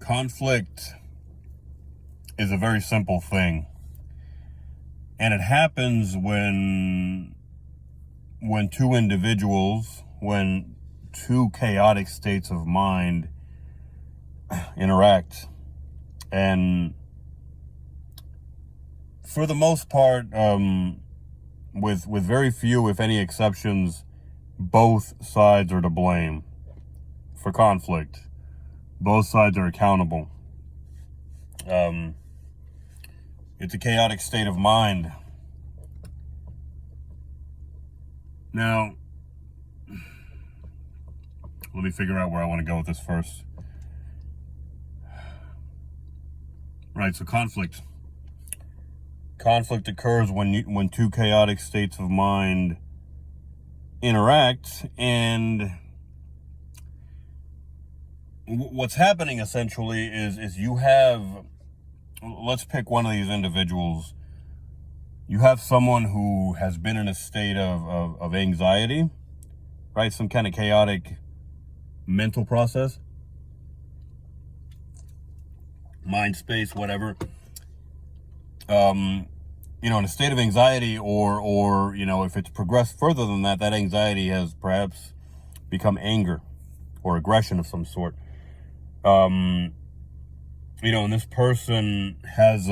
Conflict is a very simple thing, and it happens when two individuals, when two chaotic states of mind interact. And for the most part, with very few, if any, exceptions, both sides are to blame for conflict. Both sides are accountable. It's a chaotic state of mind. Now, let me figure out where I want to go with this first. Right, so conflict. Conflict occurs when two chaotic states of mind interact, and what's happening essentially is you have, let's pick one of these individuals. You have someone who has been in a state of anxiety, right? Some kind of chaotic mental process, mind space, whatever. In a state of anxiety, or if it's progressed further than that, that anxiety has perhaps become anger or aggression of some sort. And this person has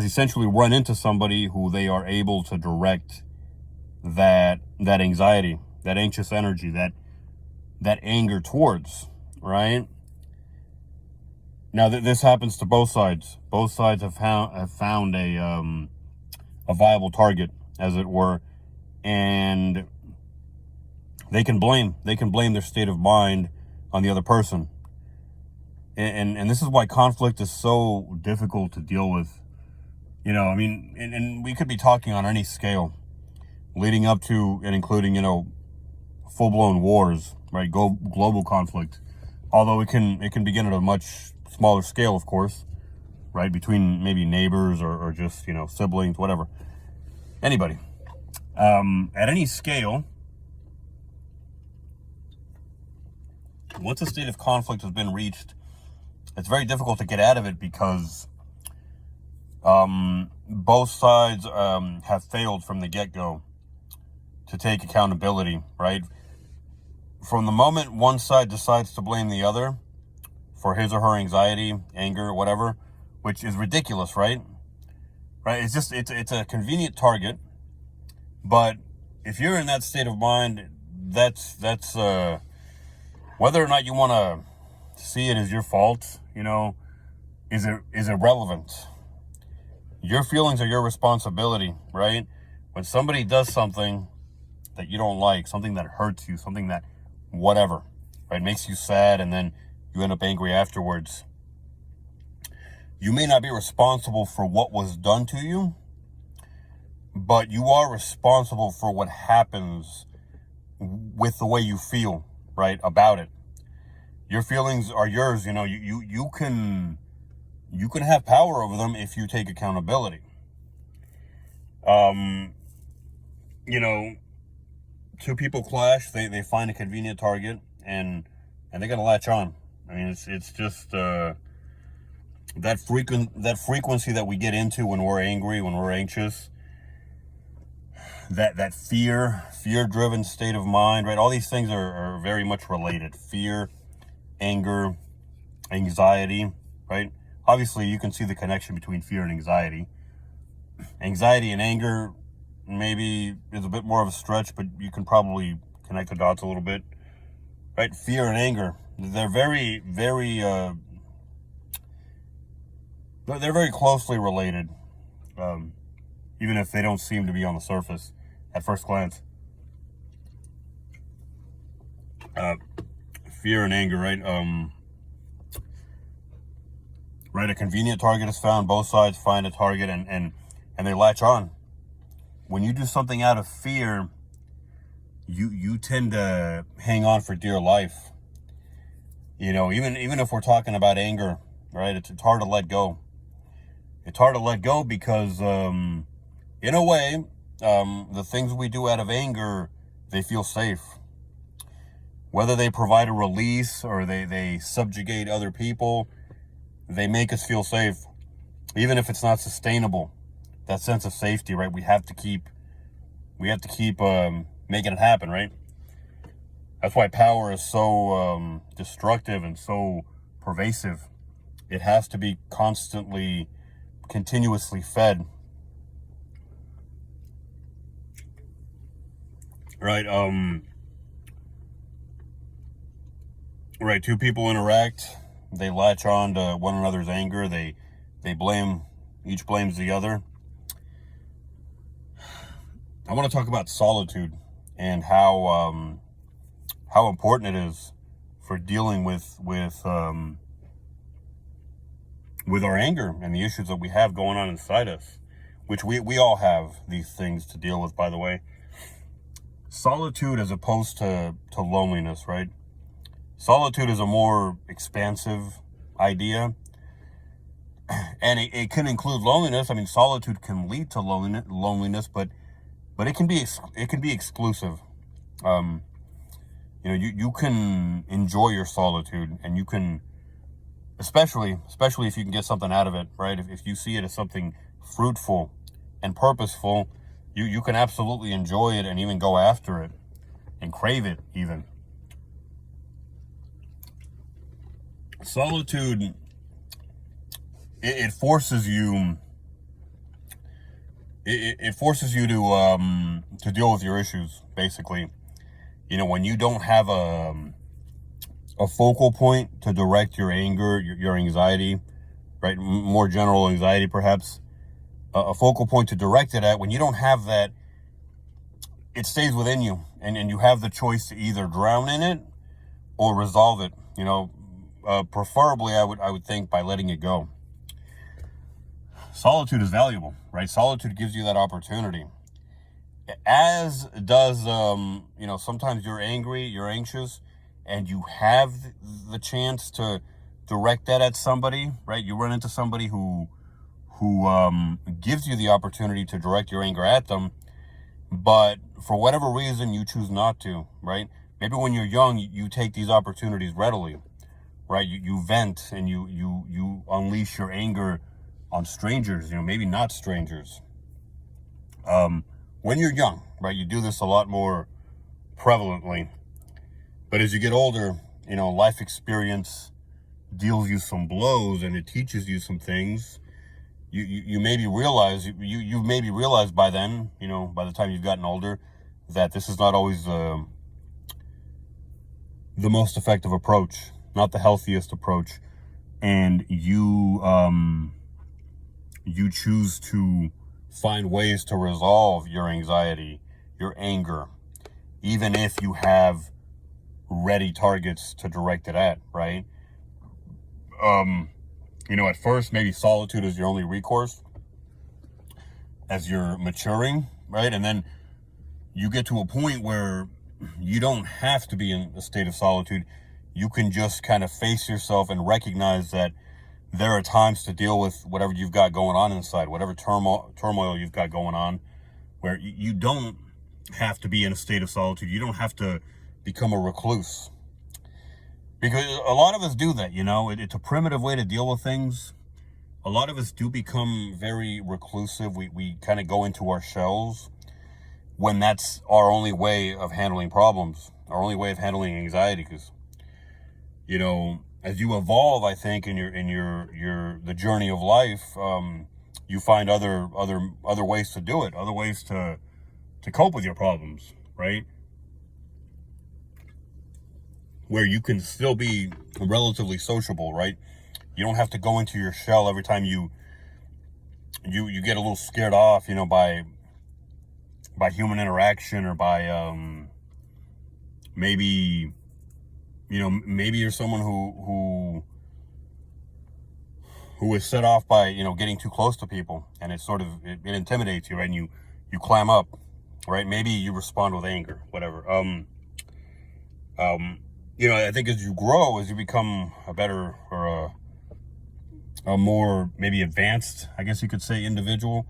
essentially run into somebody who they are able to direct that anxiety, that anxious energy, that anger towards, right? Now, this happens to both sides. Both sides have found a viable target, as it were, and they can blame their state of mind on the other person. And this is why conflict is so difficult to deal with. And we could be talking on any scale, leading up to and including, full-blown wars, right? Global conflict. Although it can begin at a much smaller scale, of course, right? Between maybe neighbors or just, siblings, whatever. Anybody. At any scale, once a state of conflict has been reached, it's very difficult to get out of it because both sides have failed from the get-go to take accountability, right? From the moment one side decides to blame the other for his or her anxiety, anger, whatever, which is ridiculous, right? Right? It's a convenient target, but if you're in that state of mind, that's whether or not you want to see it as your fault, is irrelevant. Your feelings are your responsibility, right? When somebody does something that you don't like, something that hurts you, something that whatever, right, makes you sad, and then you end up angry afterwards, you may not be responsible for what was done to you, but you are responsible for what happens with the way you feel, right, about it. Your feelings are yours. You can have power over them if you take accountability. Two people clash, they find a convenient target, and they're gonna latch on. I mean, it's just that frequency that we get into when we're angry, when we're anxious, that fear-driven state of mind, right? All these things are very much related. Fear, anger, anxiety, right? Obviously, you can see the connection between fear and anxiety. Anxiety and anger maybe is a bit more of a stretch, but you can probably connect the dots a little bit, right? Fear and anger, they're very, very, they're very closely related, even if they don't seem to be on the surface at first glance. Fear and anger, right? Right, a convenient target is found. Both sides find a target, and they latch on. When you do something out of fear, you tend to hang on for dear life. Even if we're talking about anger, right? It's hard to let go. It's hard to let go because, in a way, the things we do out of anger, they feel safe. Whether they provide a release or they subjugate other people, they make us feel safe, even if it's not sustainable. That sense of safety, right? We have to keep making it happen, right? That's why power is so destructive and so pervasive. It has to be constantly, continuously fed. Right? Right. Two people interact. They latch on to one another's anger. They blame. Each blames the other. I want to talk about solitude and how important it is for dealing with our anger and the issues that we have going on inside us, which we all have these things to deal with, by the way. Solitude as opposed to loneliness, right? Solitude is a more expansive idea, and it can include loneliness. I mean, solitude can lead to loneliness, but it can be exclusive. You can enjoy your solitude, and you can, especially if you can get something out of it, right? If you see it as something fruitful and purposeful, you can absolutely enjoy it and even go after it and crave it even. Solitude, it forces you. It forces you to deal with your issues, basically. When you don't have a focal point to direct your anger, your anxiety, right? More general anxiety, perhaps. A focal point to direct it at. When you don't have that, it stays within you, and you have the choice to either drown in it or resolve it. Preferably, I would think by letting it go. Solitude is valuable, right? Solitude gives you that opportunity. As does, sometimes you're angry, you're anxious, and you have the chance to direct that at somebody, right? You run into somebody who gives you the opportunity to direct your anger at them, but for whatever reason you choose not to, right? Maybe when you're young, you take these opportunities readily, right? You vent and you unleash your anger on strangers, maybe not strangers. When you're young, right, you do this a lot more prevalently. But as you get older, life experience deals you some blows and it teaches you some things. You maybe realize, you've maybe realized by then, by the time you've gotten older, that this is not always the most effective approach, not the healthiest approach. And you choose to find ways to resolve your anxiety, your anger, even if you have ready targets to direct it at, right? At first, maybe solitude is your only recourse as you're maturing, right? And then you get to a point where you don't have to be in a state of solitude. You can just kind of face yourself and recognize that there are times to deal with whatever you've got going on inside, whatever turmoil you've got going on, where you don't have to be in a state of solitude. You don't have to become a recluse. Because a lot of us do that, it's a primitive way to deal with things. A lot of us do become very reclusive. We kind of go into our shells when that's our only way of handling problems, our only way of handling anxiety. Because, as you evolve, I think in the journey of life, you find other ways to do it, other ways to cope with your problems, right? Where you can still be relatively sociable, right? You don't have to go into your shell every time you get a little scared off, by human interaction, or by maybe you're someone who is set off by getting too close to people, and it intimidates you, right? And you clam up, right? Maybe you respond with anger, whatever. I think as you grow, as you become a better or a more maybe advanced, I guess you could say, individual,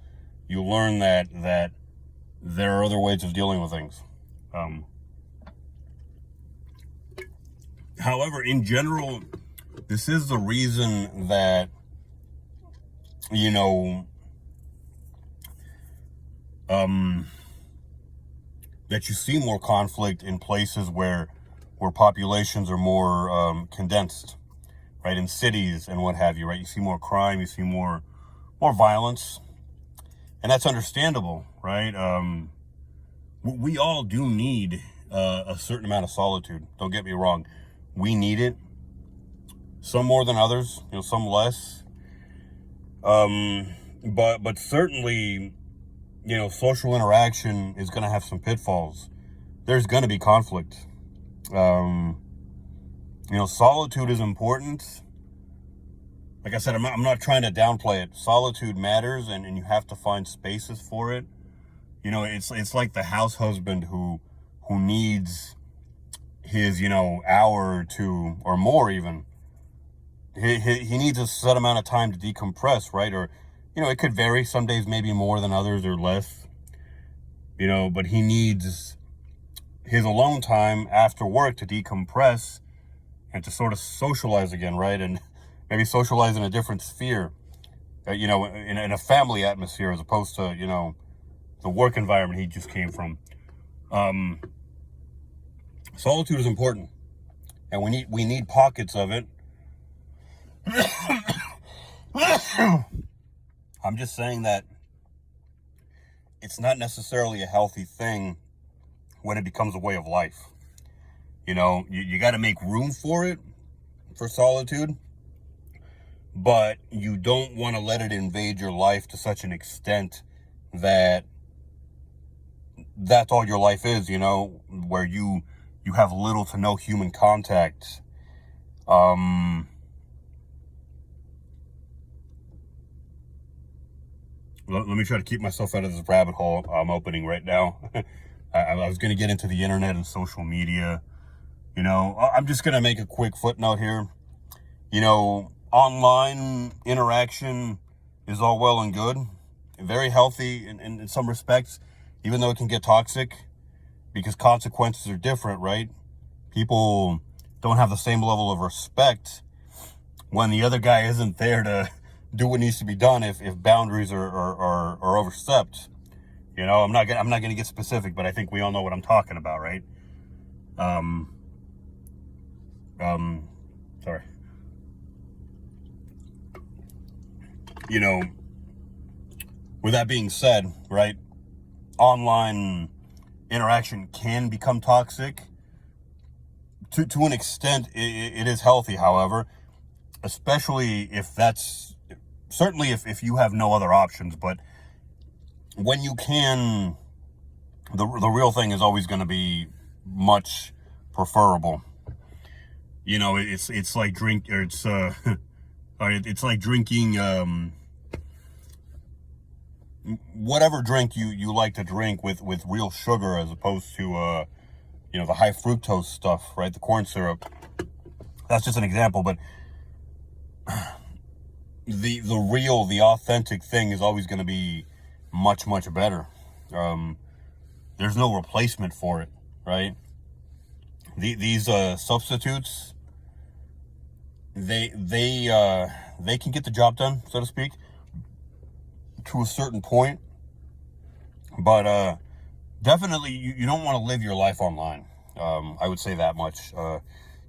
you learn that there are other ways of dealing with things. However, in general, this is the reason that, you know, that you see more conflict in places where populations are more condensed, right? In cities and what have you, right? You see more crime, you see more violence, and that's understandable, right? We all do need a certain amount of solitude. Don't get me wrong, we need it. Some more than others, you know, some less. But certainly, you know, social interaction is going to have some pitfalls. There's going to be conflict. You know, solitude is important. Like I said, I'm not trying to downplay it. Solitude matters, and you have to find spaces for it. You know, it's like the house husband who needs his, you know, hour or two or more even. He needs a set amount of time to decompress, right? Or, you know, it could vary. Some days maybe more than others or less. You know, but he needs his alone time after work to decompress and to sort of socialize again, right? And maybe socialize in a different sphere, you know, in a family atmosphere as opposed to, you know, the work environment he just came from. Solitude is important, and we need pockets of it. I'm just saying that it's not necessarily a healthy thing when it becomes a way of life. You know, you got to make room for it, for solitude, but you don't want to let it invade your life to such an extent that that's all your life is, you know, where you have little to no human contact. Let me try to keep myself out of this rabbit hole I'm opening right now. I was going to get into the internet and social media. You know, I'm just going to make a quick footnote here. You know, online interaction is all well and good, very healthy in some respects, even though it can get toxic because consequences are different, right? People don't have the same level of respect when the other guy isn't there to do what needs to be done if boundaries are overstepped. You know, I'm not gonna get specific, but I think we all know what I'm talking about, right? Sorry. You know, with that being said, right, online interaction can become toxic. To an extent, it is healthy, however, especially if that's, certainly if you have no other options, but when you can, the real thing is always going to be much preferable. You know, it's like it's like drinking whatever drink you like to drink with real sugar as opposed to you know, the high fructose stuff, right? The corn syrup. That's just an example, but the authentic thing is always going to be much better. There's no replacement for it, right? These substitutes, they can get the job done, so to speak, to a certain point, but definitely you don't want to live your life online. I would say that much.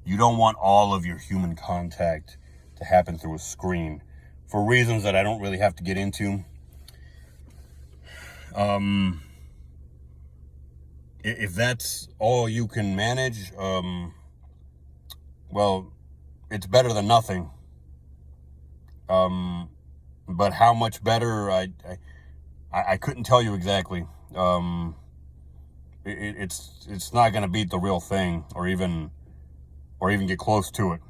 You don't want all of your human contact to happen through a screen for reasons that I don't really have to get into. If that's all you can manage, well, it's better than nothing. But how much better, I couldn't tell you exactly. It's not going to beat the real thing, or even get close to it.